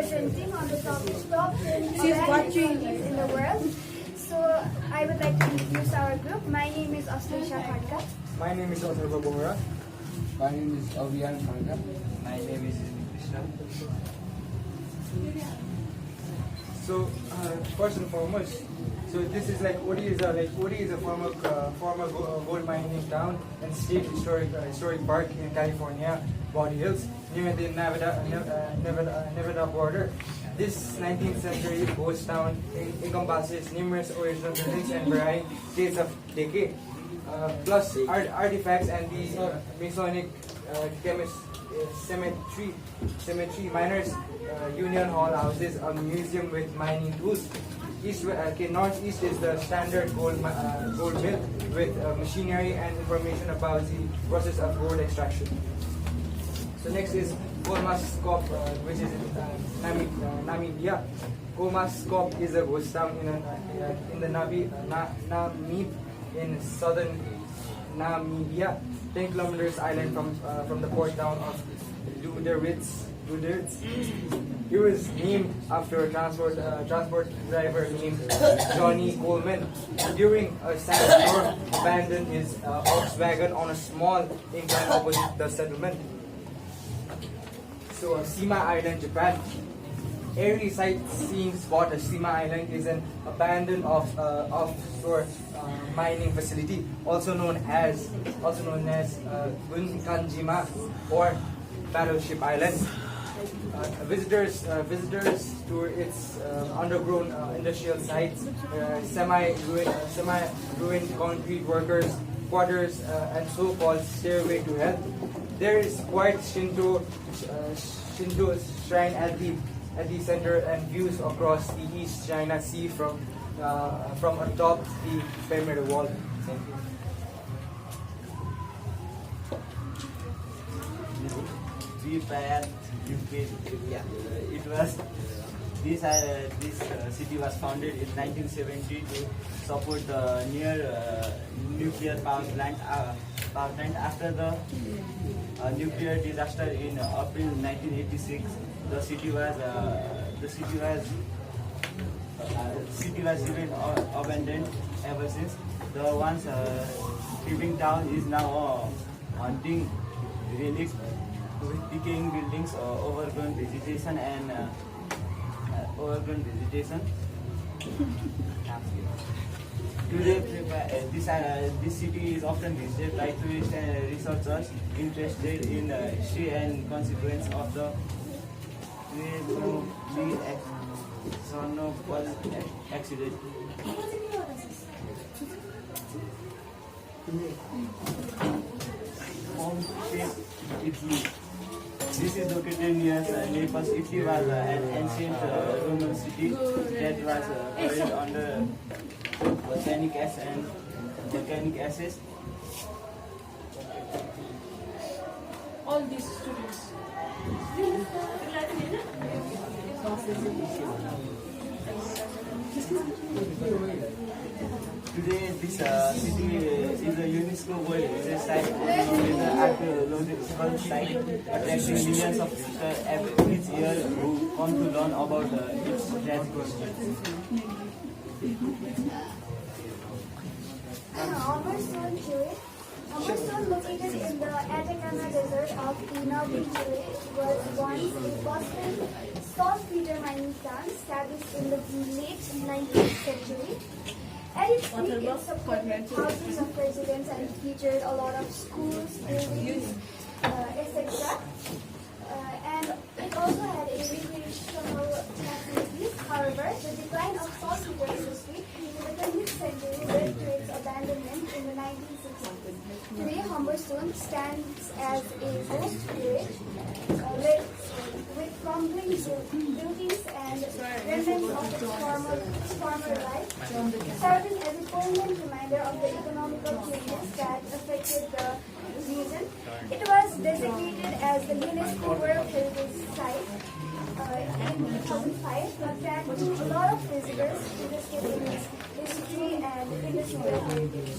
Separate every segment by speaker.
Speaker 1: presenting on the topic top 20 cities in the world. So I would like to introduce our group. My name is Aslisha Kharka.
Speaker 2: My name is Otharva Bohra.
Speaker 3: My name is Avian Khanka.
Speaker 4: My name is Krishna.
Speaker 2: So first and foremost, so this is like Odi is a former gold mining town and state historic park in California, Body Hills, near the Nevada border. This 19th century ghost town encompasses numerous original buildings and varying states of decay, plus artifacts and the Masonic cemetery. Miners' Union Hall houses a museum with mining tools. Northeast is the standard gold mill with machinery and information about the process of gold extraction. So next is Kolmaskop, which is in Namibia. Kolmaskop is a ghost town in the Namib in southern Namibia, 10 kilometers island from the port town of Luderitz. It was named after a transport driver named Johnny Coleman. During a sandstorm, abandoned his ox wagon on a small incline opposite the settlement. So, Shima Island, Japan. Airy sightseeing spot at Shima Island is an abandoned offshore mining facility, also known as Gunkanjima or Battleship Island. Visitors tour its underground industrial sites, semi-ruined concrete workers' quarters, and so-called stairway to hell. There is quite Shinto shrine at the center and views across the East China Sea from atop the perimeter wall. Thank you.
Speaker 4: It was this city was founded in 1970 to support the nuclear power plant. After the nuclear disaster in April 1986, the city was even abandoned ever since. The once living town is now haunting relics with decaying buildings, overgrown vegetation. Today, this city is often visited by tourists and researchers interested in history and consequence of the Chernobyl accident. Italy. This is located near Naples. Italy was an ancient Roman city that was buried under volcanic acids.
Speaker 5: All these students.
Speaker 4: Today, this city is a UNESCO World Heritage Site and is an archaeological site attracting millions of visitors each year who come to learn about its tragic history.
Speaker 1: Humberstone, Chile. Humberstone, located in the Atacama Desert of northern Chile, was once a bustling saltpeter mining town established in the late 19th century. At its peak, it supported thousands of residents and featured a lot of schools, buildings, etc. And it also had a recreational facilities. However, the decline of saltpeter industry in the 20th century led to its abandonment in the 1960s. Today, Humberstone stands as a ghost village with crumbling buildings and remnants of its former life, serving as a permanent reminder of the economical changes that affected the region. It was designated as the UNESCO World Heritage Site in 2005, attracting a lot of visitors interested in its history and industrial heritage.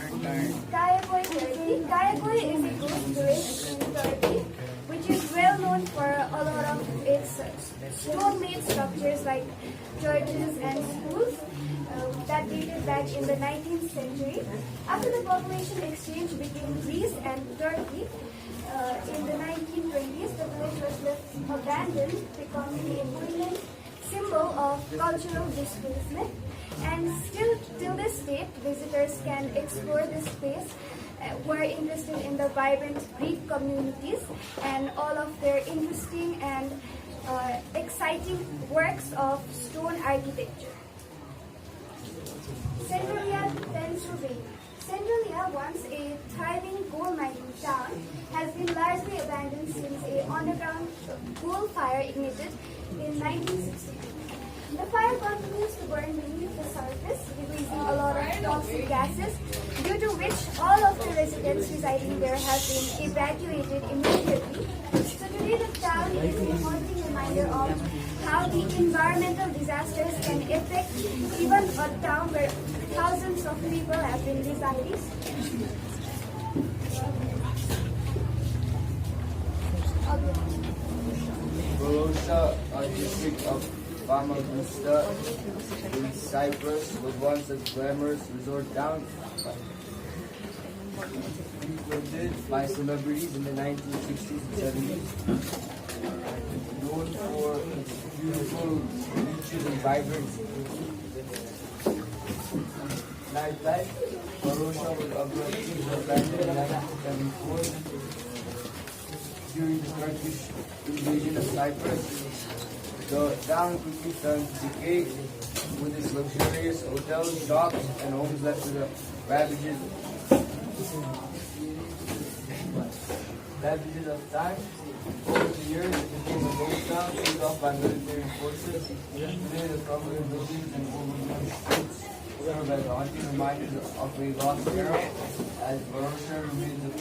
Speaker 1: Kayakoi, Turkey. Kayakoi is a ghost village in Turkey, which is well known for a lot of its stone-made structures like churches and schools that dated back in the 19th century. After the population exchange between Greece and Turkey in the 1920s, the village was left abandoned, becoming the important symbol of cultural displacement. And still, till this date, visitors can explore this space who are interested in the vibrant Greek communities and all of their interesting and exciting works of stone architecture. Centralia, Pennsylvania. Centralia, once a thriving coal mining town, has been largely abandoned since an underground coal fire ignited in 1962. The fire continues to burn beneath the surface, releasing a lot of toxic gases, due to which all of the residents residing there have been evacuated immediately. So today the town is a haunting reminder of how the environmental disasters can affect even a town where thousands of people have been residing.
Speaker 3: Varosha, a district of Famagusta in Cyprus, was once a glamorous resort town frequented by celebrities in the 1960s and 70s. Known for its beautiful beaches and vibrant nightlife, Varosha was abruptly abandoned in 1974 during the Turkish invasion of Cyprus. The town quickly turned to decay, with its luxurious hotels, shops, and homes left to the ravages of time. Over the years, it became a ghost town, sealed off by military forces. Today, the crumbling buildings and overgrown streets serve as haunting reminders of a lost era, as Varosha remains a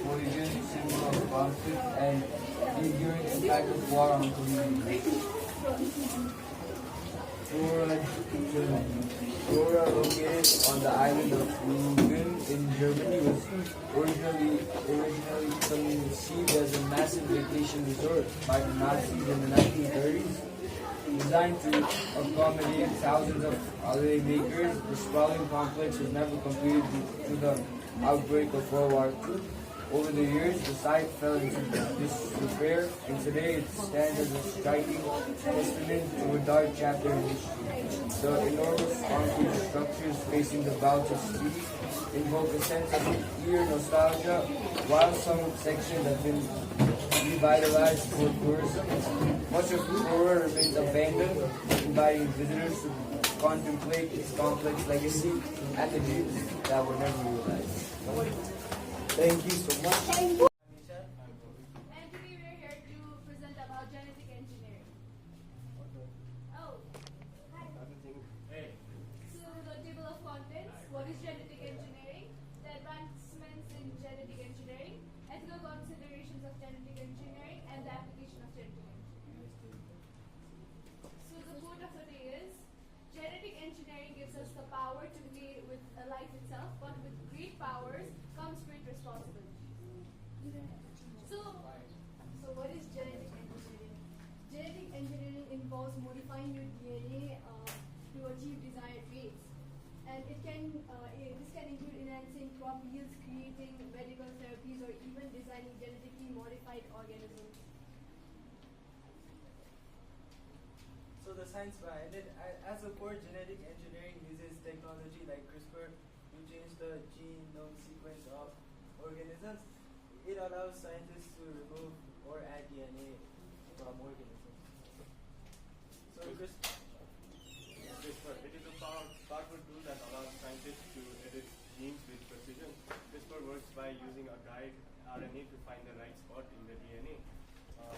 Speaker 3: poignant symbol of conflict and the enduring impact of war on communities. Flora, located on the island of Rügen in Germany, was originally conceived as a massive vacation resort by the Nazis in the 1930s. Designed to accommodate thousands of holidaymakers, the sprawling complex was never completed due to the outbreak of World War II. Over the years, the site fell into disrepair, and today it stands as a striking testament to a dark chapter in history. The enormous concrete structures facing the Baltic Sea invoke a sense of eerie nostalgia, while some sections have been revitalized for tourism. Much of Flora remains abandoned, inviting visitors to contemplate its complex legacy and the dreams that were never realized. Thank you so much.
Speaker 1: Thank you.
Speaker 6: And today we're here to present about genetic engineering. Oh, hi. So the table of contents, what is genetic engineering, the advancements in genetic engineering, ethical considerations of genetic engineering, and the application of genetic engineering. So the quote of the day is, genetic engineering gives us the power to play with life itself, but with great powers comes great responsibility. So what is genetic engineering? Genetic engineering involves modifying your DNA to achieve desired traits, and this can include enhancing crop yields, creating medical therapies, or even designing genetically modified organisms.
Speaker 7: So the science behind it, as a core, genetic engineering uses technology like CRISPR to change the genome sequence of organisms. It allows scientists to remove or add DNA from organisms. So
Speaker 8: CRISPR. It is a powerful tool that allows scientists to edit genes with precision. CRISPR works by using a guide RNA to find the right spot in the DNA.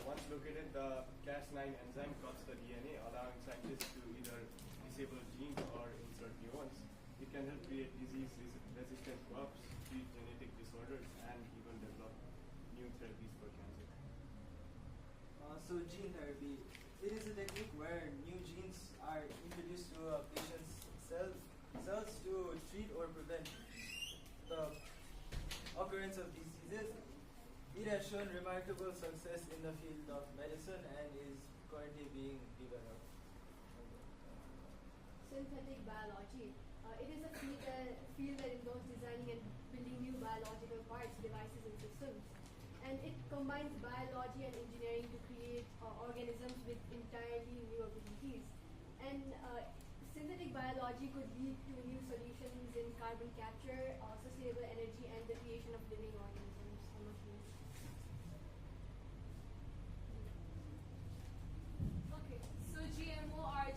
Speaker 8: Once located, the Cas9 enzyme cuts the DNA, allowing scientists to either disable genes or insert new ones. It can help create disease-resistant crops, treat genetic disorders, and even develop new therapies for cancer.
Speaker 7: So gene therapy, it is a technique where new genes are introduced to a patient's cells to treat or prevent the occurrence of diseases. It has shown remarkable success in the field of medicine and is currently
Speaker 6: Synthetic biology. It is a field that involves designing and building new biological parts, devices, and systems. And it combines biology and engineering to create organisms with entirely new abilities. And synthetic biology could lead to new solutions in carbon capture, sustainable energy, and the creation of living organisms among these. Okay, so GMO are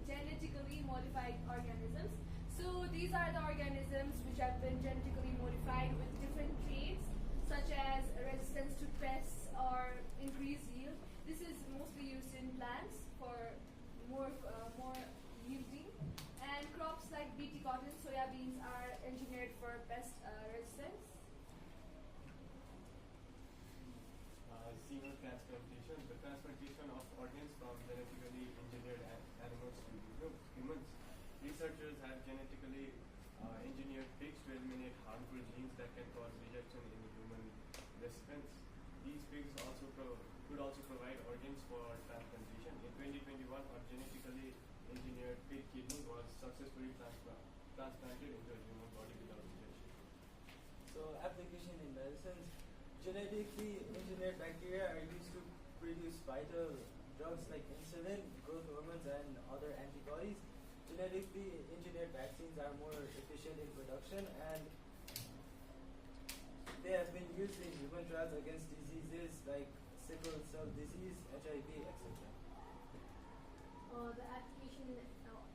Speaker 6: genetically modified organisms. So these are the organisms which have been genetically modified with different traits, such as resistance to pests or increased yield. This is mostly used in plants for more yielding. And crops like BT cotton, soya beans are engineered for pest resistance.
Speaker 8: Xenotransplantation, the transplantation of organs from genetically engineered animals to humans. Researchers have genetically engineered pigs to eliminate harmful genes that can cause rejection in human recipients. These pigs could also provide organs for transplantation. In 2021, a genetically engineered pig kidney was successfully transplanted into a human body without rejection.
Speaker 7: So application in medicines, genetically engineered bacteria are used to produce vital drugs like insulin, growth hormones, and other antibodies. Genetically engineered vaccines are more efficient in production, and they have been used in human trials against diseases like sickle cell disease, HIV, etc.
Speaker 6: The application in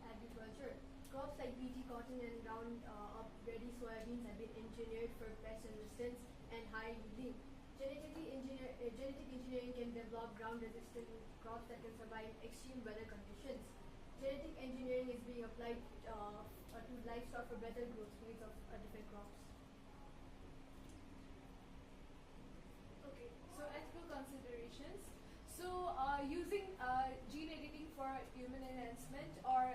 Speaker 6: agriculture. Crops like BT cotton and Roundup ready soybeans have been engineered for pest resistance and high yielding. Genetic engineering can develop drought-resistant crops that can survive extreme weather conditions. Genetic engineering is being applied to livestock for better growth rates of different crops. Okay, so ethical considerations. So using gene editing for human enhancement, or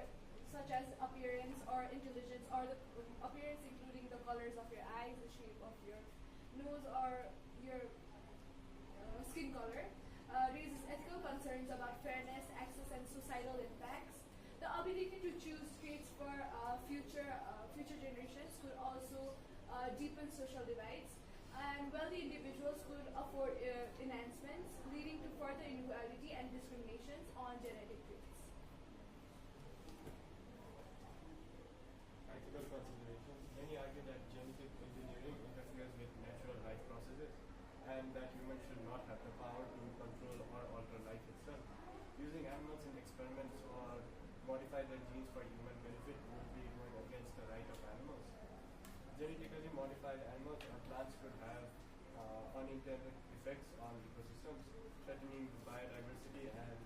Speaker 6: such as appearance or intelligence, or the appearance including the colors of your eyes, the shape of your nose, or your skin color, raises ethical concerns about fairness, access, and societal impacts. The ability to choose traits for future generations could also deepen social divides, and wealthy individuals could afford enhancements, leading to further inequality and discriminations on genetic traits.
Speaker 8: Ethical considerations. Many argue that genetic engineering interferes with natural life processes and that humans should not have the power to control or alter life itself. Using animals in experiments or modify their genes for human benefit would be going against the right of animals. Genetically modified animals and plants could have unintended effects on ecosystems, threatening biodiversity and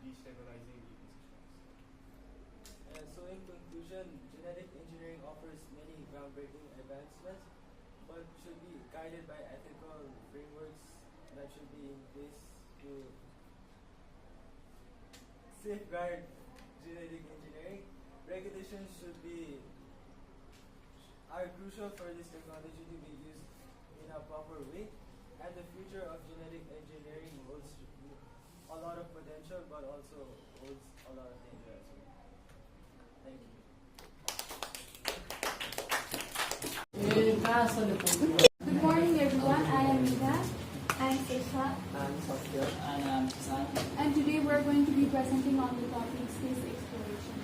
Speaker 8: destabilizing ecosystems.
Speaker 7: So in conclusion, genetic engineering offers many groundbreaking advancements, but should be guided by ethical frameworks that should be in place to safeguard genetic engineering. Regulations are crucial for this technology to be used in a proper way, and the future of genetic engineering holds a lot of potential, but also holds a lot of danger as well. Thank you.
Speaker 1: Good morning, everyone. I am Nina. I am Sesha.
Speaker 3: I'm Satya. And I'm Kisan.
Speaker 1: And today we're going to be presenting on the topic space exploration.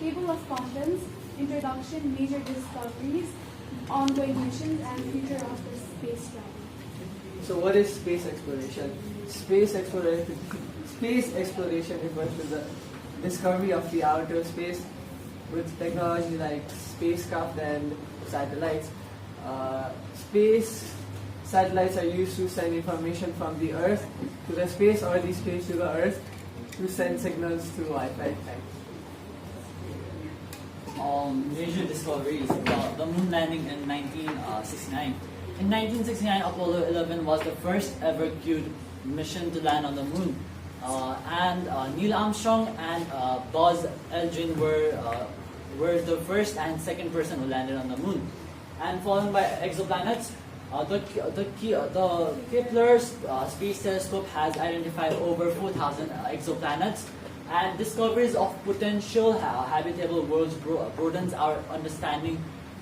Speaker 1: Table of contents, introduction, major discoveries, ongoing missions, and future of the space travel.
Speaker 9: So what is space exploration? Space exploration refers to the discovery of the outer space with technology like spacecraft and satellites. Space satellites are used to send information from the Earth to the space, or the space to the Earth, to send signals through Wi-Fi.
Speaker 10: Major discoveries. The moon landing in 1969. In 1969, Apollo 11 was the first ever crewed mission to land on the moon. And Neil Armstrong and Buzz Aldrin were the first and second person who landed on the moon. And followed by exoplanets, The Kepler's Space Telescope has identified over 4,000 exoplanets, and discoveries of potential habitable worlds broadens our understanding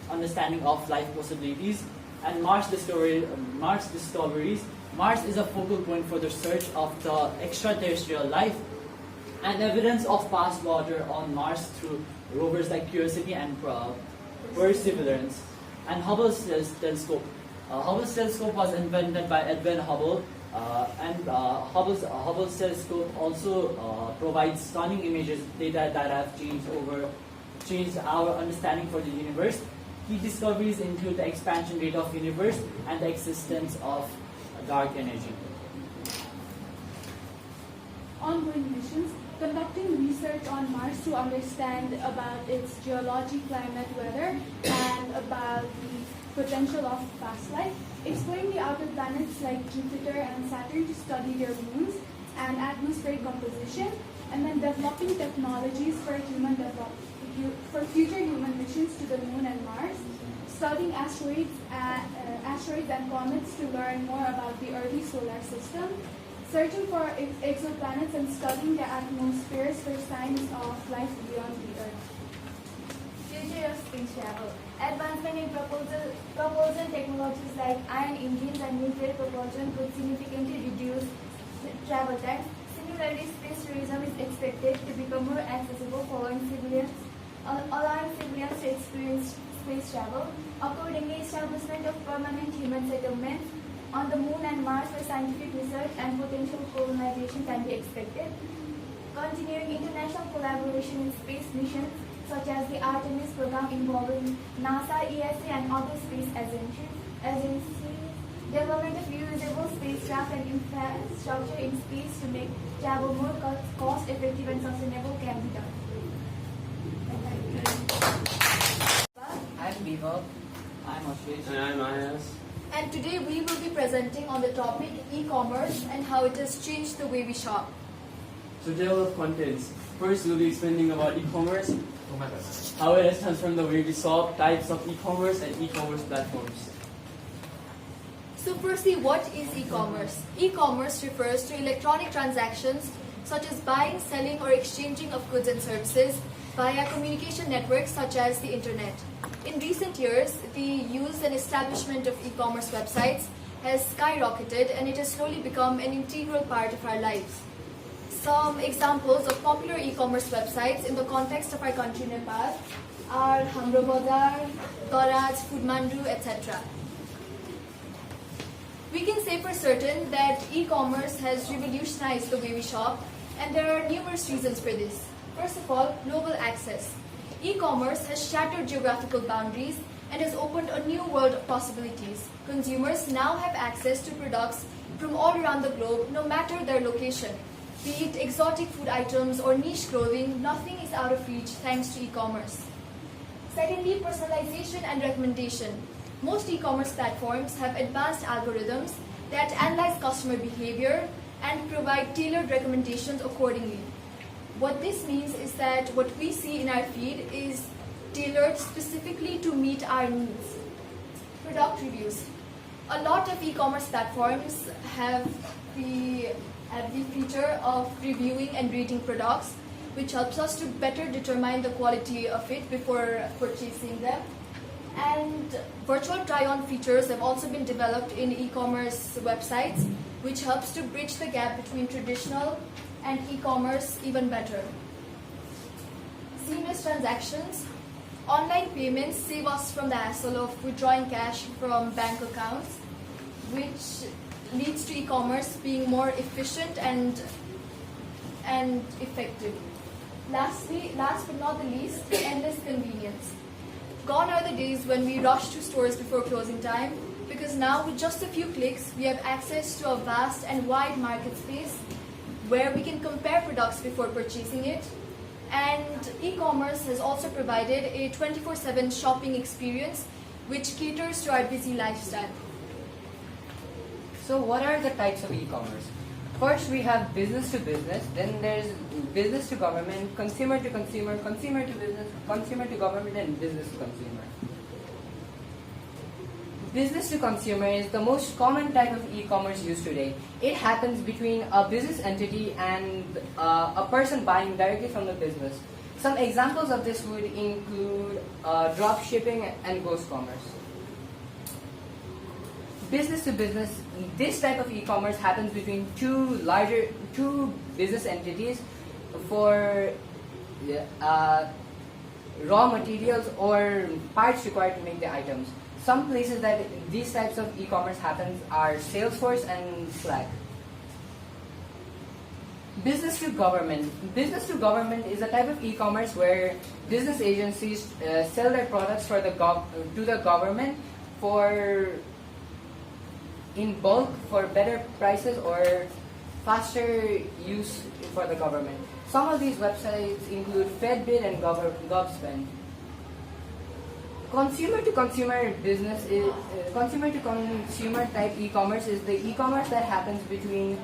Speaker 10: of life possibilities. And Mars discoveries. Mars is a focal point for the search of the extraterrestrial life, and evidence of past water on Mars through rovers like Curiosity and Perseverance. And Hubble's telescope. Hubble's telescope was invented by Edwin Hubble, and Hubble's telescope also provides stunning images, data that have changed our understanding for the universe. Key discoveries include the expansion rate of universe and the existence of dark energy.
Speaker 5: Ongoing missions, conducting research on Mars to understand about its geology, climate, weather, and about the potential of past life. Exploring the outer planets like Jupiter and Saturn to study their moons and atmospheric composition, and then developing technologies for future human missions to the Moon and Mars. Studying asteroids and comets to learn more about the early solar system. Searching for exoplanets and studying their atmospheres for signs of life beyond the Earth.
Speaker 1: Future of space travel. Advancement in propulsion technologies like ion engines and nuclear propulsion could significantly reduce travel time. Similarly, space tourism is expected to become more accessible allowing civilians to experience space travel. Accordingly, establishment of permanent human settlements on the Moon and Mars for scientific research and potential colonization can be expected. Continuing international collaboration in space missions such as the Artemis program involving NASA, ESA, and other space agencies. Development of reusable spacecraft and infrastructure in space to make travel more cost-effective and sustainable can be done.
Speaker 11: I'm Viva.
Speaker 10: I'm Ashish.
Speaker 3: And I'm Ayas.
Speaker 11: And today we will be presenting on the topic e-commerce and how it has changed the way we shop.
Speaker 9: So table of contents. First we'll be explaining about e-commerce, how it has transformed the way we shop, types of e-commerce and e-commerce platforms.
Speaker 11: So firstly, what is e-commerce? E-commerce refers to electronic transactions such as buying, selling or exchanging of goods and services via communication networks such as the internet. In recent years, the use and establishment of e-commerce websites has skyrocketed and it has slowly become an integral part of our lives. Some examples of popular e-commerce websites in the context of our country Nepal are Hamro Bazar, Garaj, Foodmandu, etc. We can say for certain that e-commerce has revolutionized the way we shop, and there are numerous reasons for this. First of all, global access. E-commerce has shattered geographical boundaries and has opened a new world of possibilities. Consumers now have access to products from all around the globe, no matter their location. Be it exotic food items or niche clothing, nothing is out of reach thanks to e-commerce. Secondly, personalization and recommendation. Most e-commerce platforms have advanced algorithms that analyze customer behavior and provide tailored recommendations accordingly. What this means is that what we see in our feed is tailored specifically to meet our needs. Product reviews. A lot of e-commerce platforms have the feature of reviewing and rating products, which helps us to better determine the quality of it before purchasing them. And virtual try-on features have also been developed in e-commerce websites, which helps to bridge the gap between traditional and e-commerce even better. Seamless transactions. Online payments save us from the hassle of withdrawing cash from bank accounts, which leads to e-commerce being more efficient and effective. Last but not the least, endless convenience. Gone are the days when we rush to stores before closing time, because now with just a few clicks we have access to a vast and wide market space where we can compare products before purchasing it. And e-commerce has also provided a 24/7 shopping experience which caters to our busy lifestyle. So what are the types of e-commerce? First, we have business to business, then there's business to government, consumer to consumer, consumer to business, consumer to government, and business to consumer.
Speaker 12: Business to consumer is the most common type of e-commerce used today. It happens between a business entity and a person buying directly from the business. Some examples of this would include drop shipping and ghost commerce. Business to business, this type of e-commerce happens between two business entities for raw materials or parts required to make the items. Some places that these types of e-commerce happens are Salesforce and Slack. Business to government. Business to government is a type of e-commerce where business agencies sell their products to the government in bulk for better prices or faster use for the government. Some of these websites include FedBid and GovSpend. Consumer to consumer business is consumer to consumer type e-commerce is the e-commerce that happens between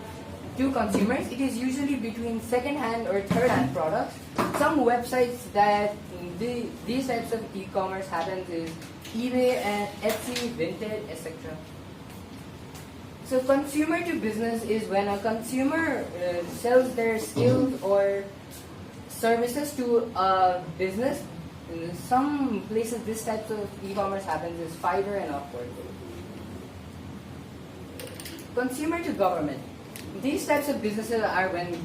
Speaker 12: two consumers. It is usually between second-hand or third-hand products. Some websites that these types of e-commerce happens is eBay and Etsy, Vinted, etc. So consumer to business is when a consumer sells their skills or services to a business. In some places this type of e-commerce happens is Fiverr and Upwork. Consumer to government. These types of businesses are when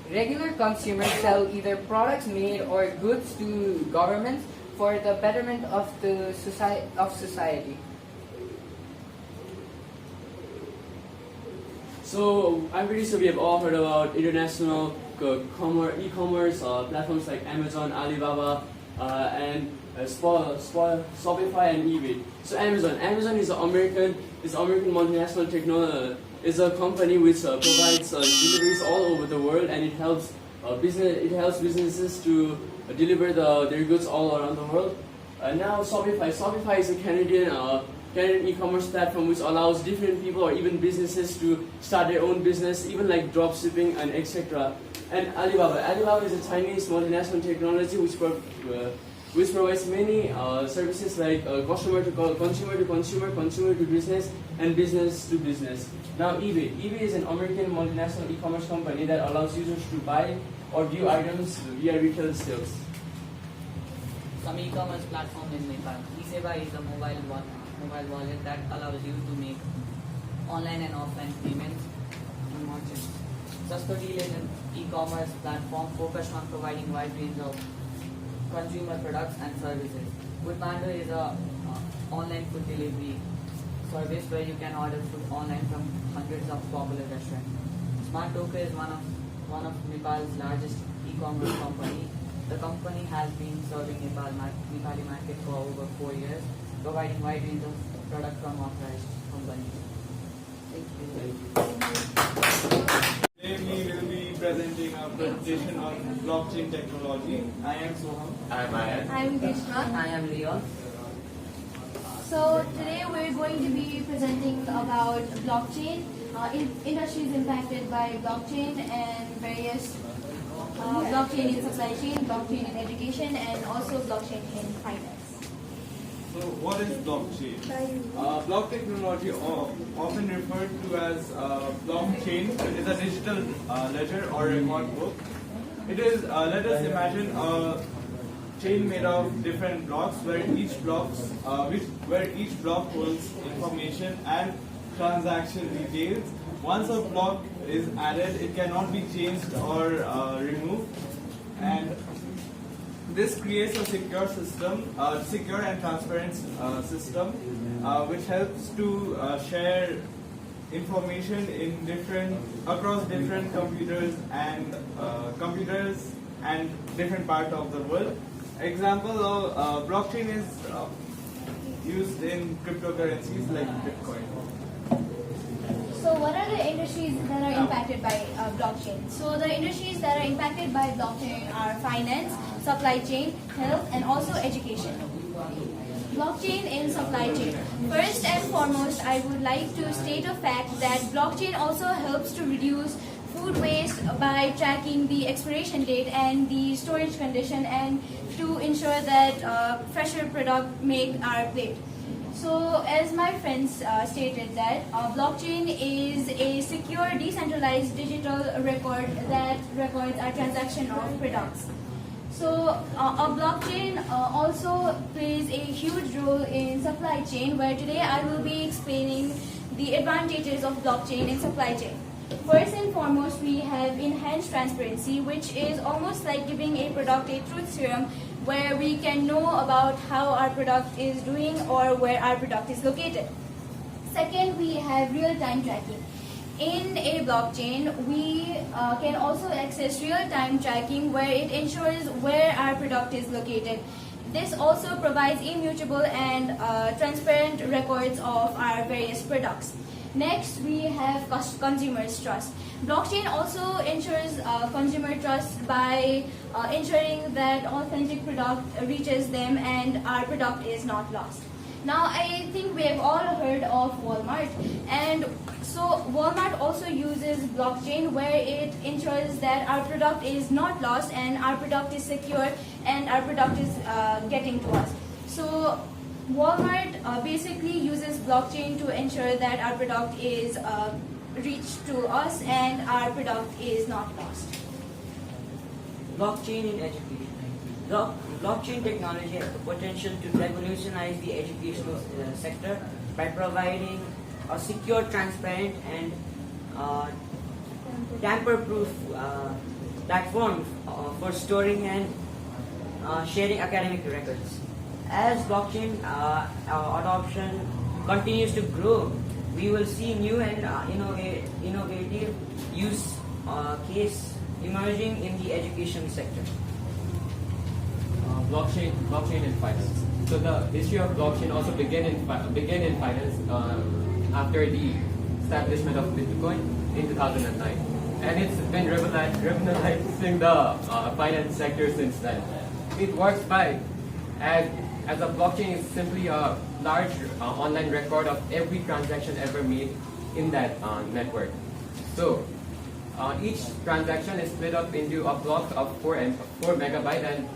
Speaker 12: regular consumers sell either products made or goods to governments for the betterment of the society.
Speaker 13: So I'm pretty sure we have all heard about international e-commerce platforms like Amazon, Alibaba, and Shopify and eBay. So Amazon is an American multinational is a company which provides deliveries all over the world, and it helps businesses to deliver their goods all around the world. Now Shopify is a Canadian e-commerce platform which allows different people or even businesses to start their own business, even like drop shipping and etc. And Alibaba is a Chinese multinational technology which provides many services like consumer to consumer, consumer to business, and business to business. Now eBay is an American multinational e-commerce company that allows users to buy or view items via retail sales.
Speaker 10: Some e-commerce platform in Nepal. eSeva is a mobile wallet that allows you to make online and offline payments to merchants. Sastodeal is an e-commerce platform focused on providing wide range of consumer products and services. Goodpanda is a online food delivery service where you can order food online from hundreds of popular restaurants. SmartToka is one of Nepal's largest e-commerce company. The company has been serving Nepali market for over 4 years, providing wide range of products from authorized companies. Thank you.
Speaker 14: Today we will be presenting a presentation on blockchain technology. I am Soham.
Speaker 8: I am Ayan.
Speaker 11: I am Krishna.
Speaker 10: I am Leon.
Speaker 11: So today we're going to be presenting about blockchain, industries impacted by blockchain and various blockchain in supply chain, blockchain in education, and also blockchain in finance.
Speaker 14: So what is blockchain? Block technology, often referred to as blockchain, is a digital ledger or record book. It is, let us imagine a chain made of different blocks where each block holds information and transaction details. Once a block is added, it cannot be changed or removed, and this creates a secure system, secure and transparent system, which helps to share information across different computers and different parts of the world. Example of blockchain is used in cryptocurrencies like Bitcoin.
Speaker 11: So what are the industries that are impacted by blockchain? So the industries that are impacted by blockchain are finance, supply chain, health, and also education. Blockchain in supply chain. First and foremost, I would like to state a fact that blockchain also helps to reduce food waste by tracking the expiration date and the storage condition, and to ensure that fresher product make our plate.
Speaker 6: So, as my friends stated that blockchain is a secure, decentralized digital record that records our transaction of products. So, a blockchain also plays a huge role in supply chain, where today I will be explaining the advantages of blockchain in supply chain. First and foremost, we have enhanced transparency, which is almost like giving a product a truth serum, where we can know about how our product is doing or where our product is located. Second, we have real-time tracking. In a blockchain, we can also access real-time tracking, where it ensures where our product is located. This also provides immutable and transparent records of our various products. Next, we have consumers' trust. Blockchain also ensures consumer trust by ensuring that authentic product reaches them and our product is not lost. Now, I think we have all heard of Walmart, and so Walmart also uses blockchain, where it ensures that our product is not lost and our product is secure and our product is getting to us. So Walmart basically uses blockchain to ensure that our product is reached to us and our product is not lost.
Speaker 15: Blockchain in education. Blockchain technology has the potential to revolutionize the educational sector by providing a secure, transparent, and tamper-proof platform for storing and sharing academic records. As blockchain adoption continues to grow, we will see new and innovative use case emerging in the education sector.
Speaker 13: Blockchain in finance. So the history of blockchain also began in finance after the establishment of Bitcoin in 2009, and it's been revolutionizing the finance sector since then. It works by as a blockchain is simply a large online record of every transaction ever made in that network. So each transaction is split up into a block of 4 megabytes,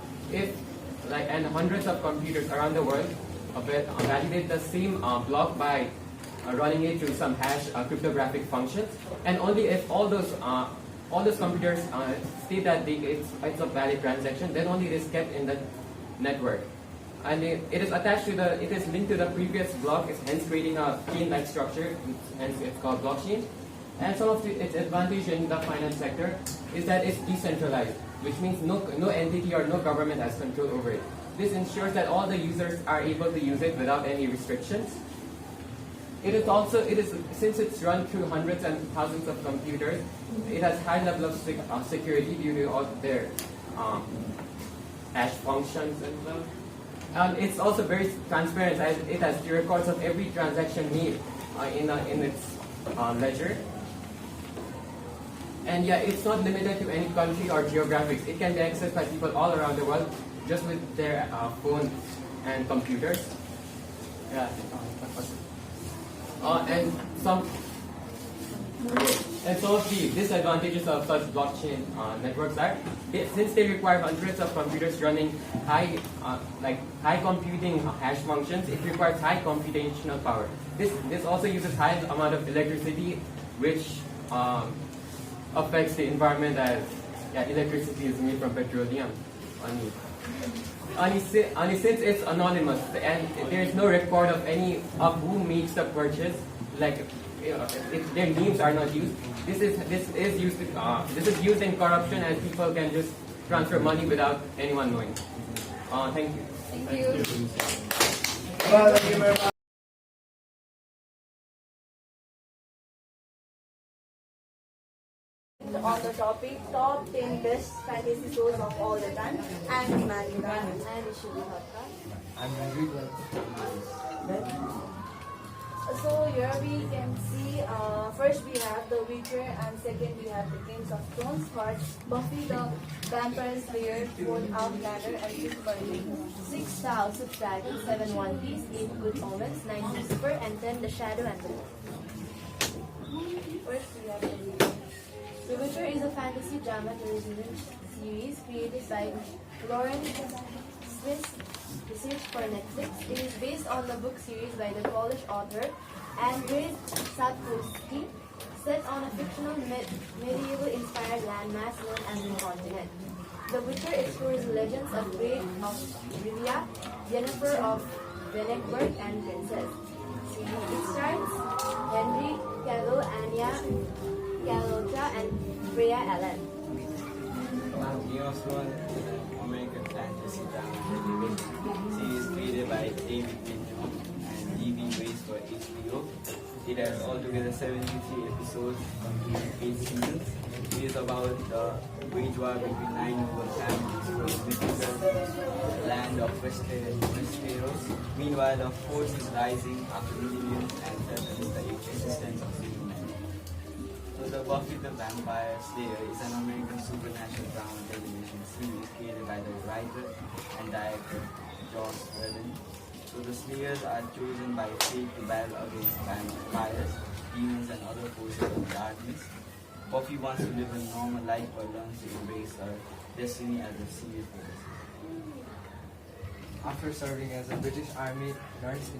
Speaker 13: and hundreds of computers around the world validate the same block by running it through some hash cryptographic functions, and only if all those computers state that it's a valid transaction, then only it is kept in the network. And it is attached to it is linked to the previous block, hence creating a chain-like structure, hence it's called blockchain. And some of its advantage in the finance sector is that it's decentralized, which means no entity or no government has control over it. This ensures that all the users are able to use it without any restrictions. Since it's run through hundreds and thousands of computers, it has high level of security due to all their hash functions and stuff. And it's also very transparent, as it has the records of every transaction made in its ledger. And yeah, it's not limited to any country or geographics. It can be accessed by people all around the world just with their phones and computers. Yeah. And some of the disadvantages of such blockchain networks are, since they require hundreds of computers running high computing hash functions, it requires high computational power. This also uses high amount of electricity, which affects the environment, as electricity is made from petroleum. Only since it's anonymous and there is no record of who makes the purchase, if their names are not used, this is used in corruption, as people can just transfer money without anyone knowing. Thank you.
Speaker 11: Thank you.
Speaker 2: Well, thank you very much.
Speaker 16: On the topic top 10 best fantasy shows of all the time, and Malika and
Speaker 2: I'm very good.
Speaker 16: So here we can see first we have The Witcher, and second we have The Games of Thrones, third Buffy the Vampire Slayer, fourth Outlander, and fifth Merlin, 6 House of Dragons, 7 One Piece, 8 Good Omens, 9 Lucifer, and 10 The Shadow and the Wolf. First we have The Witcher. The Witcher is a fantasy drama television series created by Lauren Dismissed research for Netflix. It is based on the book series by the Polish author Andrzej Sapkowski, set on a fictional medieval-inspired landmass known as the continent. The Witcher explores the legends of Grey of Rivia, Yennefer of Venegberg, and Princess. It stars Henry Cavill, Anya Galota, and Freya Allen.
Speaker 3: Game of Thrones is an American fantasy drama television series created by David Benjamin and D.B. Weiss for HBO. It has altogether 73 episodes containing 8 seasons. It is about the wage war between 9 noble families for the mythical land of Westeros. Meanwhile, the force is rising after millions and threatens the existence of humanity. So the Buffy the Vampire Slayer is an American supernatural drama television series created by the writer and director Joss Whedon. So the Slayers are chosen by fate to battle against vampires, demons, and other forces of darkness. Buffy wants to live a normal life but learns to embrace her destiny as a serious person.
Speaker 2: After serving as a British Army nurse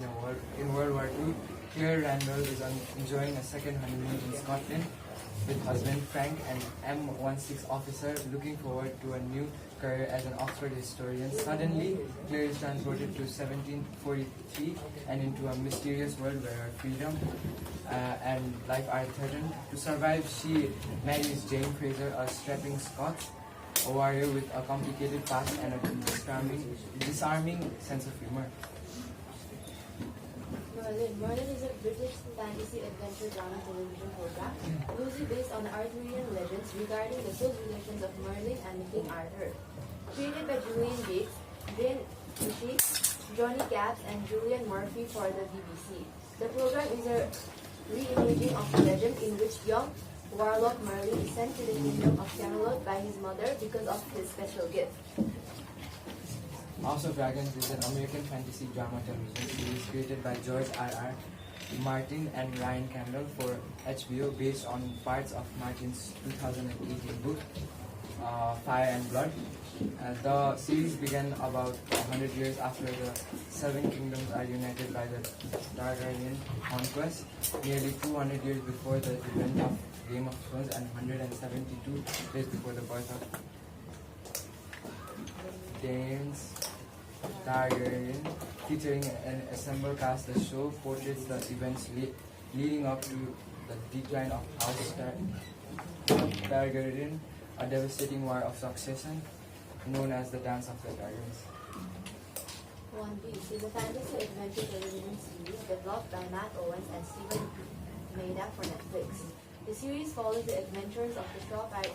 Speaker 2: in World War II, Claire Randall is enjoying a second honeymoon in Scotland with husband Frank, an M16 officer looking forward to a new career as an Oxford historian. Suddenly, Claire is transported to 1743 and into a mysterious world where her freedom and life are threatened. To survive, she marries Jane Fraser, a strapping Scots warrior with a complicated past and a disarming sense of humor.
Speaker 16: Merlin is a British fantasy adventure drama television program loosely based on Arthurian legends regarding the close relations of Merlin and King Arthur. Created by Julian Gates, Jane Ritchie, Johnny Capps, and Julian Murphy for the BBC. The program is a reimaging of the legend in which young warlock Merlin is sent to the kingdom of Camelot by his mother because of his special gift.
Speaker 2: House of Dragons is an American fantasy drama television series created by George R.R. Martin and Ryan Campbell for HBO based on parts of Martin's 2018 book, Fire and Blood. The series began about 100 years after the Seven Kingdoms are united by the Targaryen conquest, nearly 200 years before the event of Game of Thrones and 172 days before the birth of Daenerys Targaryen. Featuring an ensemble cast, the show portrays the events leading up to the decline of House Targaryen, a devastating war of succession known as the Dance of the Dragons.
Speaker 16: One Piece is a fantasy adventure television series developed by Matt Owens and Stephen Maida for Netflix. The series follows the adventures of the Straw Hat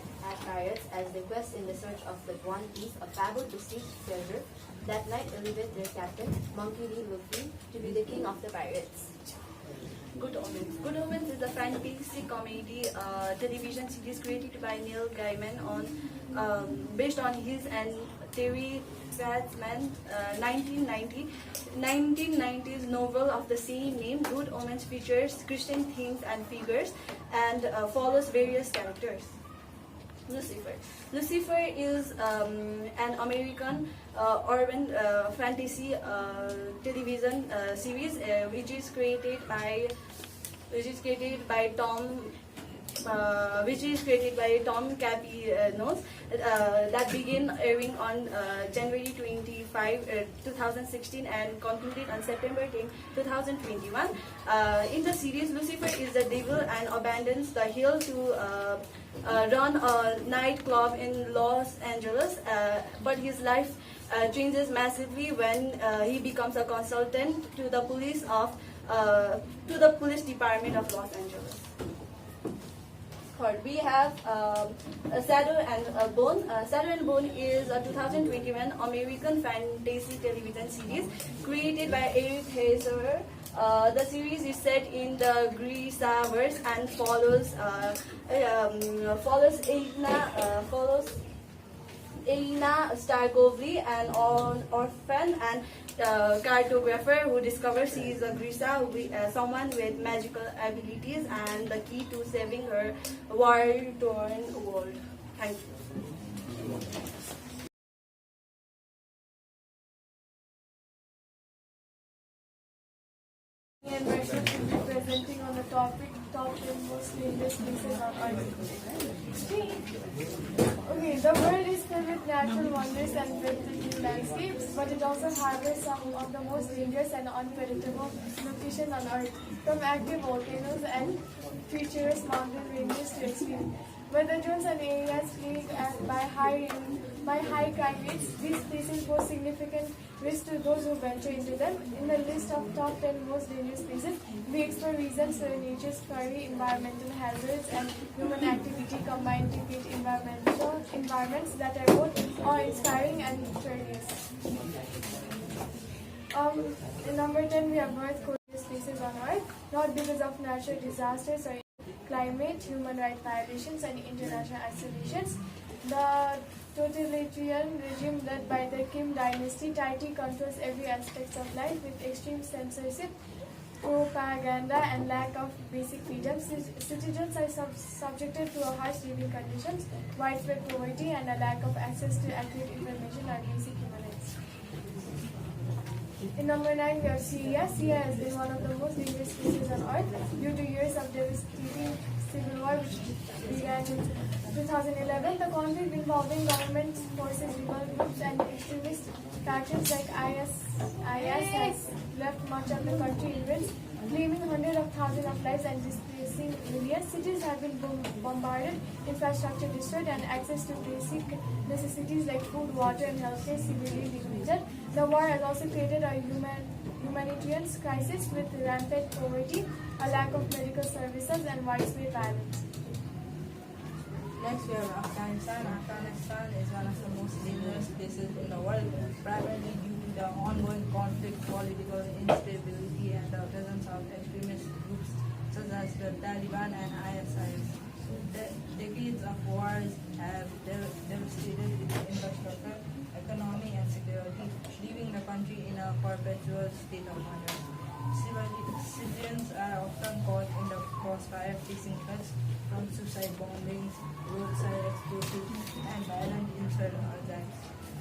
Speaker 16: Pirates as they quest in the search of the One Piece, a fabled prestige treasure that might elevate their captain, Monkey D. Luffy, to be the king of the pirates.
Speaker 17: Good Omens. Good Omens is a fantasy comedy television series created by Neil Gaiman based on his and Terry Pratchett 1990s novel of the same name. Good Omens features Christian themes and figures and follows various characters. Lucifer. Lucifer is an American urban fantasy television series which is created by Tom Capinos that began airing on January 25, 2016 and concluded on September 10, 2021. In the series, Lucifer is the devil and abandons the hill to run a nightclub in Los Angeles, but his life changes massively when he becomes a consultant to the police department of Los Angeles. Third, we have Shadow and Bone. Shadow and Bone is a 2021 American fantasy television series created by Eric Heiser. The series is set in the Greaseverse and follows Elena Starkovely, an orphan and cartographer who discovers she is a Grisa, someone with magical abilities and the key to saving her war-torn world. Thank you.
Speaker 18: topic top 10 most dangerous places on Earth. Okay, the world is filled with natural wonders and breathtaking landscapes, but it also harbors some of the most dangerous and unpredictable locations on Earth, from active volcanoes and treacherous mountain ranges to extreme weather zones and areas plagued by high crime rates. These places pose significant risk to those who venture into them. In the list of top 10 most dangerous places, we explore reasons for nature's fury, environmental hazards, and human activity combined to create environments that are both awe-inspiring and curious. In number 10, we have Earth coldest places on Earth, not because of natural disasters or climate, human rights violations, and international isolations. The totalitarian regime led by the Kim dynasty tightly controls every aspect of life with extreme censorship, propaganda, and lack of basic freedoms. Citizens are subjected to harsh living conditions, widespread poverty, and a lack of access to accurate information or basic human rights. In number 9, we have Syria. Syria has been one of the most dangerous places on earth due to years of devastating civil war which began in 2011. The conflict involving government forces, rebel groups, and extremist factions like IS has left much of the country in ruins, claiming hundreds of thousands of lives and displacing millions. Cities have been bombarded, infrastructure destroyed, and access to basic necessities like food, water, and healthcare severely limited. The war has also created a humanitarian crisis with rampant poverty, a lack of medical services, and widespread violence.
Speaker 16: Next, we have Afghanistan. Afghanistan is one of the most dangerous places in the world, primarily due to the ongoing conflict, political instability, and the presence of extremist groups such as the Taliban and ISIS. Decades of wars have devastated its infrastructure, economy, and security, leaving the country in a perpetual state of unrest. Civilians are often caught in the crossfire, facing threats from suicide bombings, roadside explosives, and violent insurgencies.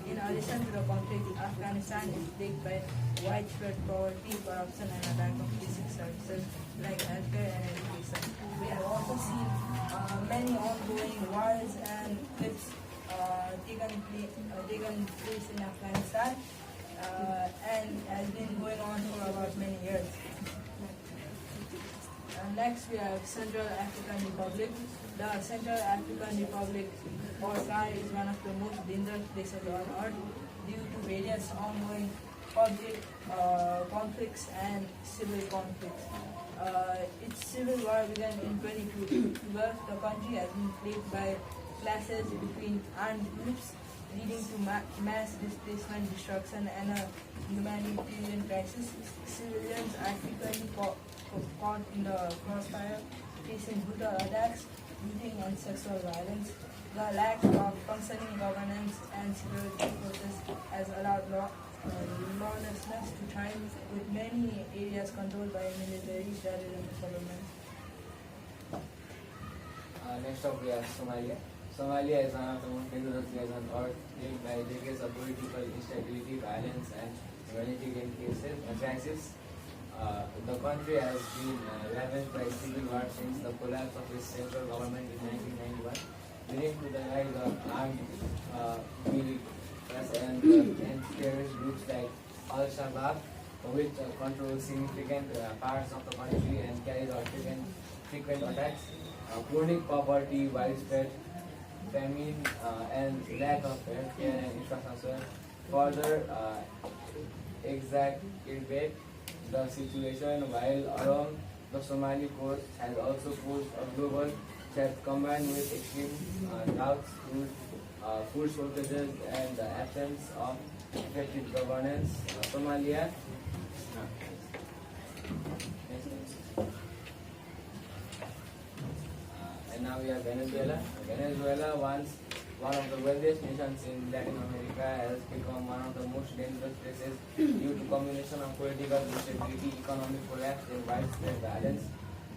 Speaker 16: In addition to the conflict, Afghanistan is plagued by widespread poverty, corruption, and a lack of basic services like healthcare and education. We have also seen many ongoing wars and conflicts taken place in Afghanistan and has been going on for about many years. Next, we have Central African Republic. The Central African Republic, or CAR, is one of the most dangerous places on earth due to various ongoing public conflicts and civil conflicts. Its civil war began in 2012. The country has been plagued by clashes between armed groups, leading to mass displacement, destruction, and a humanitarian crisis. Civilians are frequently caught in the crossfire, facing brutal attacks, looting, and sexual violence. The lack of functioning governance and security forces has allowed lawlessness to thrive, with many areas controlled by military rather than the government.
Speaker 3: Next up, we have Somalia. Somalia is one of the most dangerous places on earth, plagued by decades of political instability, violence, and humanitarian crisis. The country has been ravaged by civil war since the collapse of its central government in 1991, leading to the rise of armed militias and terrorist groups like Al-Shabaab, which control significant parts of the country and carries out frequent attacks. Chronic poverty, widespread famine, and lack of healthcare and infrastructure further exacerbate the situation, while along the Somali coast has also posed a global threat combined with extreme droughts, food shortages, and the absence of effective governance. Somalia. And now we have Venezuela. Venezuela, once one of the wealthiest nations in Latin America, has become one of the most dangerous places due to combination of political instability, economic collapse, and widespread violence.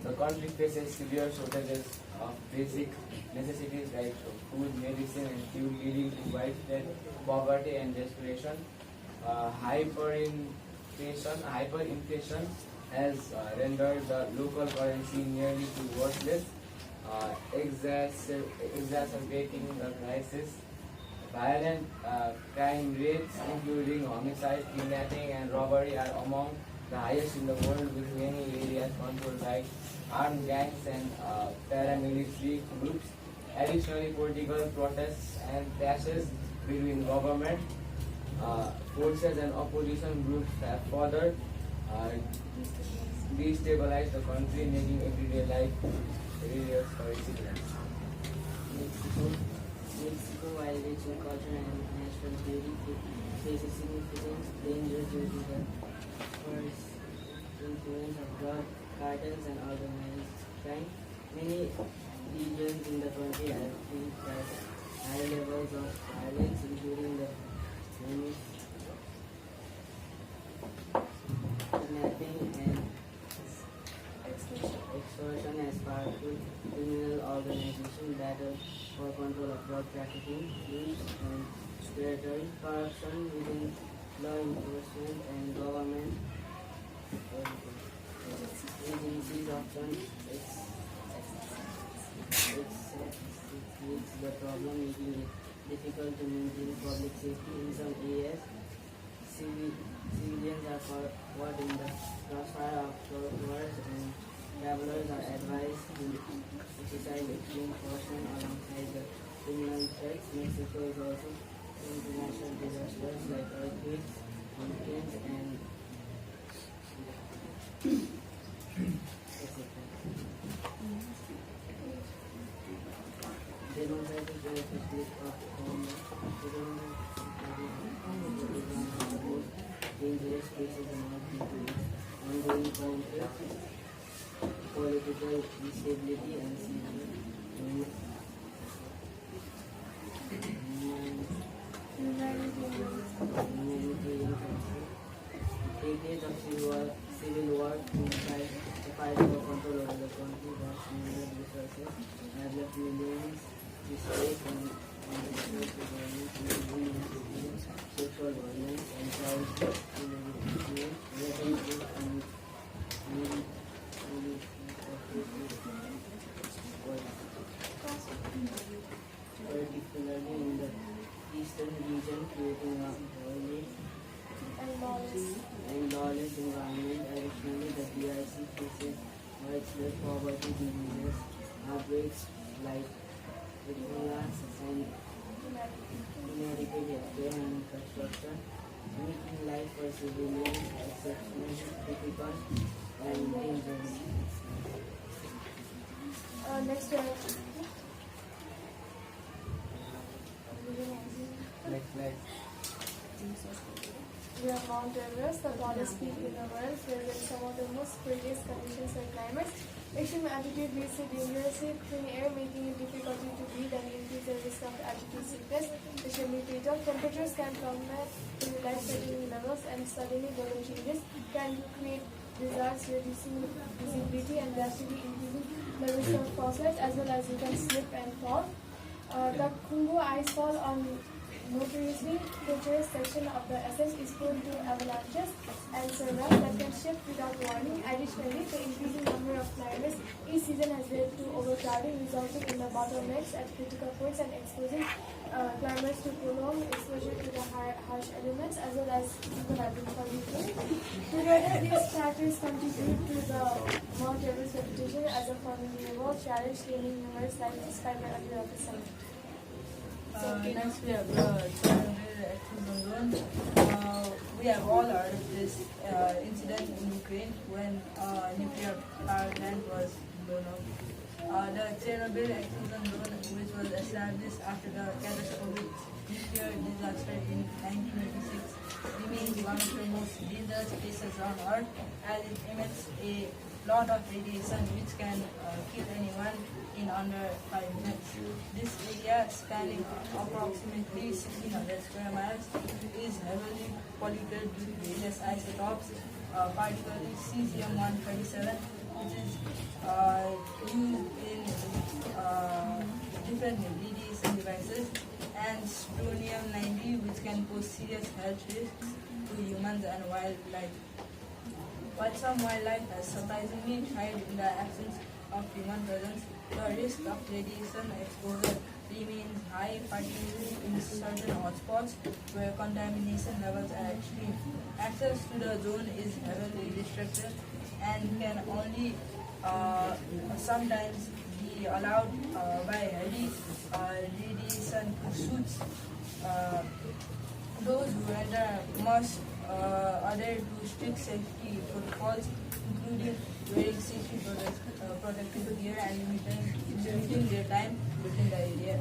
Speaker 3: The country faces severe shortages of basic necessities like food, medicine, and fuel, leading to widespread poverty and desperation. Hyperinflation, has rendered the local currency nearly to worthless, exacerbating the crisis. Violent crime rates, including homicide, kidnapping, and robbery, are among the highest in the world, with many areas controlled by armed gangs and paramilitary groups. Additionally, political protests and clashes between government forces and opposition groups have further destabilized the country, making everyday life perilous for citizens.
Speaker 15: Mexico, while rich in culture and natural beauty, faces significant danger due to the first influence of drug cartels and organized crime. Many regions in the country have been high levels of violence, including the kidnapping and extortion as powerful criminal organizations battle for control of drug trafficking, use and territory. Corruption within law enforcement and government agencies often exceeds the problem, making it difficult to maintain public safety. In some areas, civilians are caught in the crossfire of wars, and travelers are advised to exercise extreme caution alongside the criminal threats. Mexico is also international disasters like earthquakes, hurricanes, and etc. Democratic Republic of Congo, the most dangerous cases among people, ongoing conflict, political instability, and civil humanitarian crisis. Decades of civil war to fight for control over the country, vast limited resources, have left millions displaced and underserved to violence, including sexual violence and child abuse, rapid and particularly in the eastern region, creating a violent and lawless environment. Additionally, the DRC faces widespread poverty, diseases, outbreaks like Ebola, and inadequate healthcare and infrastructure, making life for civilians exceptionally difficult and dangerous.
Speaker 18: Next
Speaker 3: Next.
Speaker 18: We have Mount Everest, the tallest peak in the world, presents some of the most perilous conditions and climates. Extreme altitude leads to dangerously thin air, making it difficult to breathe and increase the risk of altitude sickness, especially fatal. Temperatures can plummet to life-threatening levels, and suddenly weather changes can create disasters, reducing visibility and drastically increasing the risk of crosswise, as well as you can slip and fall. The Kungu icefall on notoriously treacherous section of the ascent is prone to avalanches and surveys that can shift without warning. Additionally, the increasing number of climbers each season has led to overcrowding, resulting in the bottlenecks at critical points and exposing climbers to prolonged exposure to the harsh elements, as well as people have been polluted. Together, these factors contribute to the Mount Everest reputation as a formidable challenge, claiming numerous lives despite the allure of the summit.
Speaker 19: Next we have the Chernobyl explosion zone. We have all heard of this incident in Ukraine when nuclear power plant was blown up. The Chernobyl explosion zone, which was established after the catastrophic nuclear disaster in 1986, remains one of the most dangerous places on Earth, as it emits a lot of radiation which can kill anyone in under 5 minutes. This area, spanning approximately 1600 square miles, is heavily polluted with various isotopes, particularly cesium-137, which is used in different radiation devices, and strontium-90, which can pose serious health risks to humans and wildlife. While some wildlife has surprisingly thrived in the absence of human presence, the risk of radiation exposure remains high, particularly in certain hotspots where contamination levels are extreme. Access to the zone is heavily restricted and can only sometimes be allowed by heavy radiation suits. Those who enter must adhere to strict safety protocols, including wearing safety protective gear and limiting their time within the area.